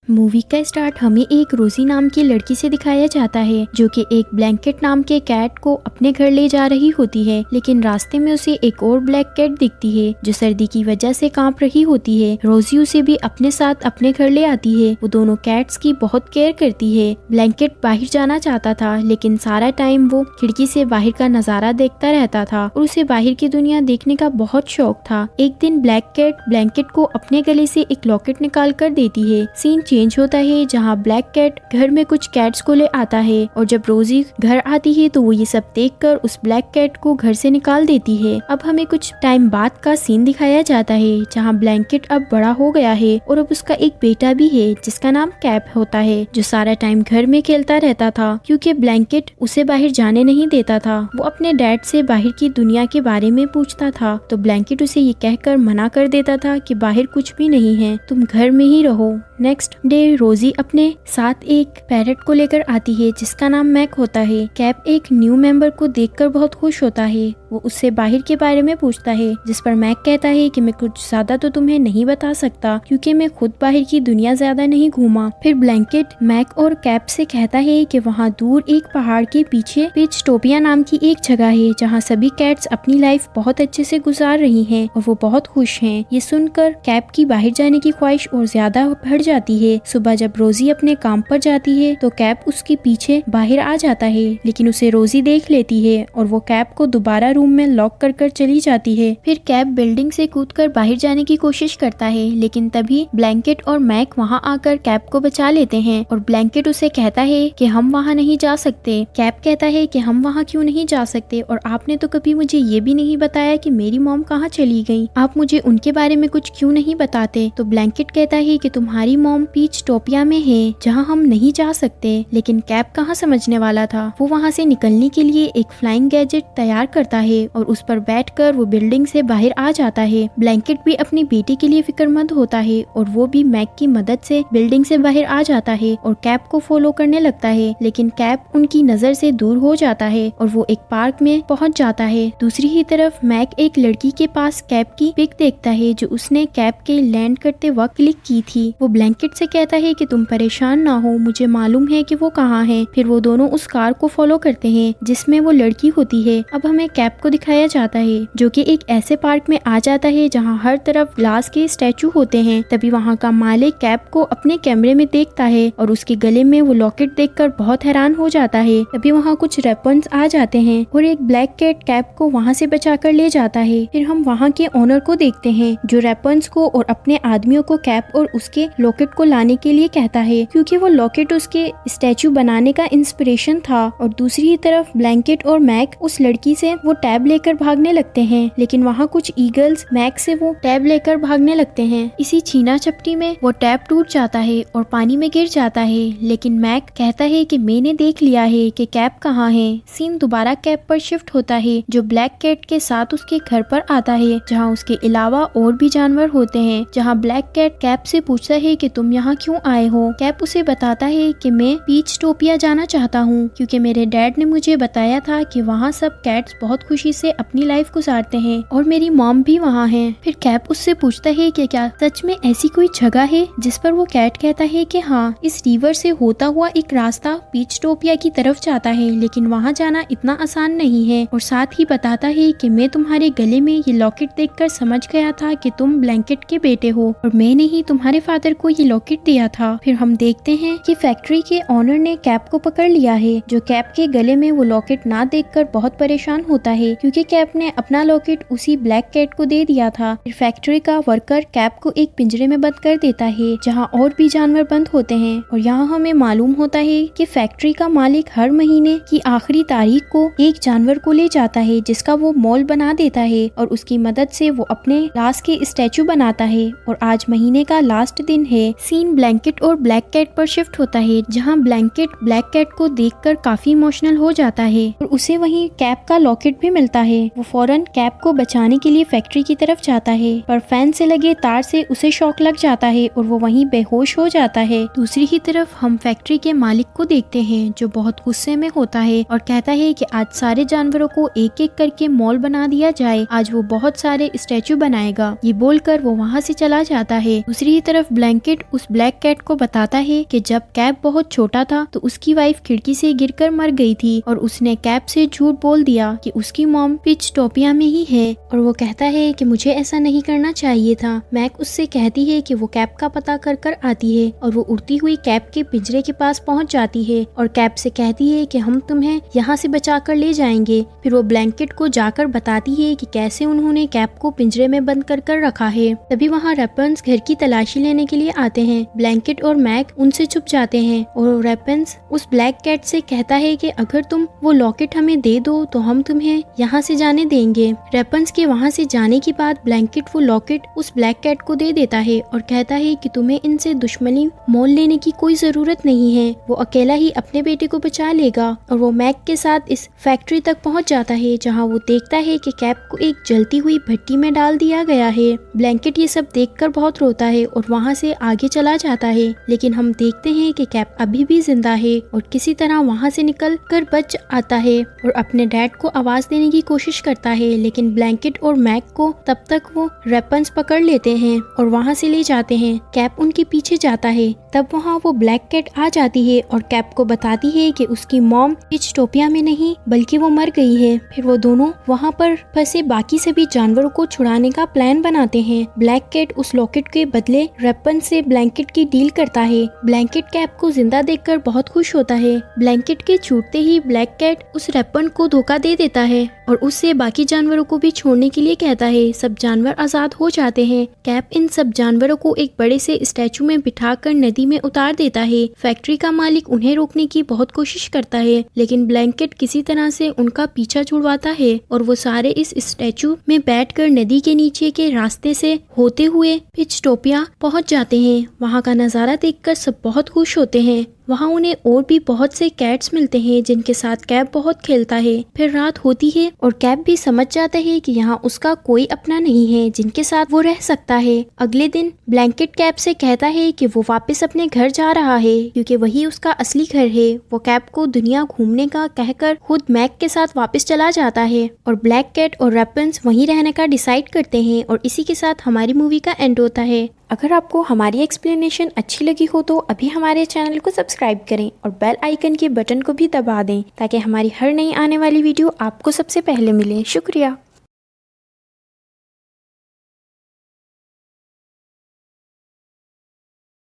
Movie का start हमें एक रोजी नाम की लड़की से दिखाया जाता है जो कि एक ब्लैंकेट नाम के कैट को अपने घर ले जा रही होती है, लेकिन रास्ते में उसे एक और ब्लैक कैट दिखती है जो सर्दी की वजह से कांप रही होती है। रोजी उसे भी अपने साथ अपने घर ले आती है। वो दोनों कैट्स की बहुत केयर करती है। ब्लैंकेट बाहर जाना चाहता था, लेकिन सारा टाइम वो खिड़की से बाहर का नजारा देखता रहता था और उसे बाहर की दुनिया देखने का बहुत शौक था। एक दिन ब्लैक कैट ब्लैंकेट को अपने गले से एक लॉकेट निकाल कर देती है। सीन चेंज होता है जहाँ ब्लैक कैट घर में कुछ कैट्स को ले आता है और जब रोजी घर आती है तो वो ये सब देखकर उस ब्लैक कैट को घर से निकाल देती है। अब हमें कुछ टाइम बाद का सीन दिखाया जाता है जहाँ ब्लैंकेट अब बड़ा हो गया है और अब उसका एक बेटा भी है जिसका नाम कैप होता है, जो सारा टाइम घर में खेलता रहता था क्योंकि ब्लैंकेट उसे बाहर जाने नहीं देता था। वो अपने डैड से बाहर की दुनिया के बारे में पूछता था तो ब्लैंकेट उसे ये कहकर मना कर देता था कि बाहर कुछ भी नहीं है, तुम घर में ही रहो। नेक्स्ट डे रोजी अपने साथ एक पैरट को लेकर आती है जिसका नाम मैक होता है। कैप एक न्यू मेंबर को देखकर बहुत खुश होता है। वो उससे बाहर के बारे में पूछता है, जिस पर मैक कहता है कि मैं कुछ ज्यादा तो तुम्हें नहीं बता सकता क्योंकि मैं खुद बाहर की दुनिया ज्यादा नहीं घूमा। फिर ब्लैंकेट मैक और कैप से कहता है कि वहाँ दूर एक पहाड़ के पीछे पिचटोपिया नाम की एक जगह है जहाँ सभी कैट्स अपनी लाइफ बहुत अच्छे से गुजार रही हैं और वो बहुत खुश हैं। ये सुनकर कैप की बाहर जाने की ख्वाहिश और ज्यादा बढ़ जाती है। सुबह जब रोजी अपने काम पर जाती है तो कैप उसके पीछे बाहर आ जाता है, लेकिन उसे रोजी देख लेती है और वो कैप को दोबारा रूम में लॉक कर चली जाती है। फिर कैप बिल्डिंग से कूदकर बाहर जाने की कोशिश करता है, लेकिन तभी ब्लैंकेट और मैक वहाँ आकर कैप को बचा लेते हैं और ब्लैंकेट उसे कहता है कि हम वहाँ नहीं जा सकते। कैप कहता है कि हम वहाँ क्यों नहीं जा सकते और आपने तो कभी मुझे ये भी नहीं बताया कि मेरी मॉम कहाँ चली गई, आप मुझे उनके बारे में कुछ क्यों नहीं बताते। तो ब्लैंकेट कहता है कि तुम्हारी मॉम पिचटोपिया में है जहाँ हम नहीं जा सकते, लेकिन कैप कहाँ समझने वाला था। वो वहाँ से निकलने के लिए एक फ्लाइंग गैजेट तैयार करता है और उस पर बैठकर वो बिल्डिंग से बाहर आ जाता है। ब्लैंकेट भी अपनी बेटी के लिए फिक्रमंद होता है और वो भी मैक की मदद से बिल्डिंग से बाहर आ जाता है और कैप को फॉलो करने लगता है, लेकिन कैप उनकी नजर से दूर हो जाता है और वो एक पार्क में पहुंच जाता है। दूसरी ही तरफ मैक एक लड़की के पास कैप की पिक देखता है जो उसने कैप के लैंड करते वक्त क्लिक की थी। वो ब्लैंकेट से कहता है कि तुम परेशान ना हो, मुझे मालूम है कि वो कहाँ है। फिर वो दोनों उस कार को फॉलो करते हैं जिसमें वो लड़की होती है। अब हमें कैप को दिखाया जाता है जो कि एक ऐसे पार्क में आ जाता है जहाँ हर तरफ ग्लास के स्टैचू होते हैं। तभी वहाँ का मालिक कैप को अपने कैमरे में देखता है और उसके गले में वो लॉकेट देखकर बहुत हैरान हो जाता है। तभी वहाँ कुछ वेपन्स आ जाते हैं और एक ब्लैक कैट कैप को वहाँ से बचाकर ले जाता है। फिर हम वहाँ के ओनर को देखते हैं जो वेपन्स को और अपने आदमियों को कैप और उसके लॉकेट को लाने के लिए कहता है क्योंकि वो लॉकेट उसके स्टैचू बनाने का इंस्पिरेशन था। और दूसरी तरफ ब्लैंकेट और मैक उस लड़की से वो टैब लेकर भागने लगते हैं, लेकिन वहाँ कुछ ईगल्स मैक से वो टैब लेकर भागने लगते हैं। इसी छीना चपटी में वो टैब टूट जाता है और पानी में गिर जाता है, लेकिन मैक कहता है कि मैंने देख लिया है कि कैप कहाँ है। सीन दोबारा कैप पर शिफ्ट होता है जो ब्लैक कैट के साथ उसके घर पर आता है जहाँ उसके अलावा और भी जानवर होते हैं। जहाँ ब्लैक कैट कैप से पूछता है कि तुम यहाँ क्यों आए हो। कैप उसे बताता है कि मैं पिचटोपिया जाना चाहता हूँ क्योंकि मेरे डैड ने मुझे बताया था कि वहाँ सब कैट्स बहुत खुशी से अपनी लाइफ गुजारते हैं और मेरी मॉम भी वहाँ है। फिर कैप उससे पूछता है कि क्या सच में ऐसी कोई जगह है, जिस पर वो कैट कहता है कि हाँ, इस रिवर से होता हुआ एक रास्ता पिचटोपिया की तरफ जाता है, लेकिन वहाँ जाना इतना आसान नहीं है। और साथ ही बताता है कि मैं तुम्हारे गले में ये लॉकेट देखकर समझ गया था कि तुम ब्लैंकेट के बेटे हो और मैंने ही तुम्हारे फादर को ये लॉकेट दिया था। फिर हम देखते हैं कि फैक्ट्री के ओनर ने कैप को पकड़ लिया है जो कैप के गले में वो लॉकेट ना देखकर बहुत परेशान होता है क्योंकि कैप ने अपना लॉकेट उसी ब्लैक कैट को दे दिया था। फिर फैक्ट्री का वर्कर कैप को एक पिंजरे में बंद कर देता है जहां और भी जानवर बंद होते हैं और यहाँ हमें मालूम होता है कि फैक्ट्री का मालिक हर महीने की आखिरी तारीख को एक जानवर को ले जाता है जिसका वो मॉल बना देता है और उसकी मदद से वो अपने लाश के स्टैचू बनाता है। और आज महीने का लास्ट दिन है। सीन ब्लैंकेट और ब्लैक कैट पर शिफ्ट होता है जहाँ ब्लैंकेट ब्लैक कैट को देखकर काफी इमोशनल हो जाता है और उसे वहीं कैप का लॉकेट भी मिलता है। वो फौरन कैप को बचाने के लिए फैक्ट्री की तरफ जाता है, पर फैन से लगे तार से उसे शॉक लग जाता है और वो वहीं बेहोश हो जाता है। दूसरी ही तरफ हम फैक्ट्री के मालिक को देखते हैं जो बहुत गुस्से में होता है और कहता है कि आज सारे जानवरों को एक एक करके मॉल बना दिया जाए, आज वो बहुत सारे स्टैचू बनाएगा। ये बोलकर वो वहाँ से चला जाता है। दूसरी ही तरफ ब्लैंकेट उस ब्लैक कैट को बताता है कि जब कैप बहुत छोटा था तो उसकी वाइफ खिड़की से गिरकर मर गई थी और उसने कैप से झूठ बोल दिया कि उसकी मॉम पिचटोपिया में ही है। और वो कहता है कि मुझे ऐसा नहीं करना चाहिए था। मैक उससे कहती है कि वो कैप का पता कर कर आती है और वो उड़ती हुई कैप के पिंजरे के पास पहुंच जाती है और कैप से कहती है कि हम तुम्हें यहाँ से बचा कर ले जाएंगे। फिर वो ब्लैंकेट को जाकर बताती है कि कैसे उन्होंने कैप को पिंजरे में बंद कर कर रखा है। तभी वहाँ रैपन्स घर की तलाशी लेने के लिए आते हैं। ब्लैंकेट और मैक उनसे छुप जाते हैं और रैपन्स उस ब्लैक कैट से कहता है कि अगर तुम वो लॉकेट हमें दे दो तो हम तुम्हें यहाँ से जाने देंगे। रैपन्स के वहाँ से जाने के बाद ब्लैंकेट वो लॉकेट उस ब्लैक कैट को दे देता है और कहता है कि तुम्हें इनसे दुश्मनी मोल लेने की कोई जरूरत नहीं है, वो अकेला ही अपने बेटे को बचा लेगा। और वो मैक के साथ इस फैक्ट्री तक पहुंच जाता है जहां वो देखता है कि कैप को एक जलती हुई भट्टी में डाल दिया गया है। ब्लैंकेट ये सब देखकर बहुत रोता है और वहां से आगे चला जाता है, लेकिन हम देखते हैं कि कैप अभी भी जिंदा है और किसी तरह वहां से निकल कर बच आता है और अपने डैड को आवाज देने की कोशिश करता है, लेकिन ब्लैंकेट और मैक को तब तक वो रैपन्स पकड़ लेते हैं और वहां से ले जाते हैं। कैप उनके पीछे जाता है, तब वहाँ वो ब्लैक कैट आ जाती है और कैप को बताती है कि उसकी मॉम पिचटोपिया में नहीं बल्कि वो मर गई है। फिर वो दोनों वहाँ पर फंसे बाकी सभी जानवरों को छुड़ाने का प्लान बनाते हैं। ब्लैक कैट उस लॉकेट के बदले रैपन से ब्लैंकेट की डील करता है। ब्लैंकेट कैप को जिंदा देखकर बहुत खुश होता है। ब्लैंकेट के छूटते ही ब्लैक कैट उस रैपन को धोखा दे देता है और उससे बाकी जानवरों को भी छोड़ने के लिए कहता है। सब जानवर आजाद हो जाते हैं। कैप इन सब जानवरों को एक बड़े से स्टैचू में बिठाकर नदी में उतार देता है। फैक्ट्री का मालिक उन्हें रोकने की बहुत कोशिश करता है, लेकिन ब्लैंकेट किसी तरह से उनका पीछा छुड़वाता है और वो सारे इस स्टैचू में बैठकर नदी के नीचे के रास्ते से होते हुए पिचटोपिया पहुंच जाते हैं। वहां का नजारा देखकर सब बहुत खुश होते हैं। वहाँ उन्हें और भी बहुत से कैट्स मिलते हैं जिनके साथ कैप बहुत खेलता है। फिर रात होती है और कैप भी समझ जाता है कि यहाँ उसका कोई अपना नहीं है जिनके साथ वो रह सकता है। अगले दिन ब्लैंकेट कैप से कहता है कि वो वापस अपने घर जा रहा है क्योंकि वही उसका असली घर है। वो कैप को दुनिया घूमने का कहकर खुद मैक के साथ वापस चला जाता है और ब्लैक कैट और रैपन्स वहीं रहने का डिसाइड करते हैं और इसी के साथ हमारी मूवी का एंड होता है। अगर आपको हमारी एक्सप्लेनेशन अच्छी लगी हो तो अभी हमारे चैनल को सब्सक्राइब करें और बेल आइकन के बटन को भी दबा दें ताकि हमारी हर नई आने वाली वीडियो आपको सबसे पहले मिले। शुक्रिया।